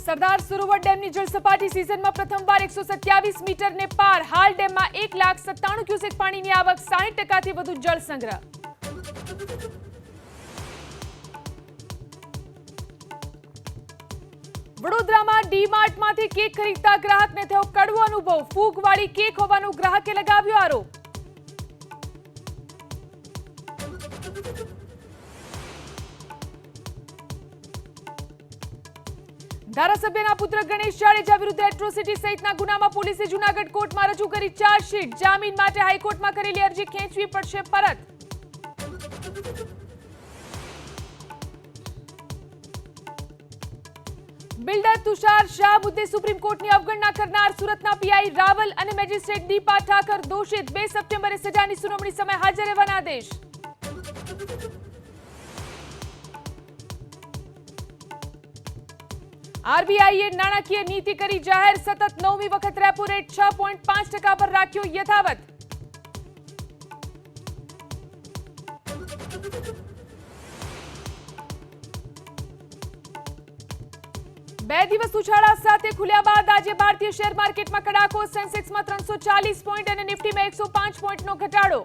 સરદાર સરોવર ડેમની જળસપાટી સિઝનમાં પ્રથમવાર 127 મીટરને પાર. હાલ ડેમમાં 1,97,000 ક્યુસેક પાણીની આવક, 60%થી વધુ જળ સંગ્રહ. વડોદરામાં ડી-માર્ટમાંથી કેક ખરીદતા ગ્રાહકને થયો કડવો અનુભવ. ફૂગવાળી કેક હોવાનો ગ્રાહકે લગાવ્યો આરોપ. ધારાસભ્યના પુત્ર ગણેશ જાડેજા વિરુદ્ધ એટ્રોસિટી સહિતના ગુનામાં પોલીસે જૂનાગઢ કોર્ટમાં રજૂ કરી ચાર્જશીટ. જામીન માટે હાઈકોર્ટમાં કરેલી અરજી ખેંચવી પડશે પરત. બિલ્ડર તુષાર શાહ મુદ્દે સુપ્રીમ કોર્ટની અવગણના કરનાર સુરતના પીઆઈ રાવલ અને મેજિસ્ટ્રેટ દીપા ઠાકર દોષિત. 2 સપ્ટેમ્બરે સજાની સુનાવણી સમયે હાજર રહેવાના આદેશ. આરબીઆઈએ નાણાકીય નીતિ કરી જાહેર. સતત 9મી વખત રેપો રેટ 6.5% પર રાખ્યો યથાવત. બે દિવસ ઉછાળા સાથે ખુલ્યા બાદ આજે ભારતીય શેર માર્કેટમાં કડાકો. સેન્સેક્સમાં 340 પોઈન્ટ અને નિફ્ટીમાં 105 પોઈન્ટનો ઘટાડો.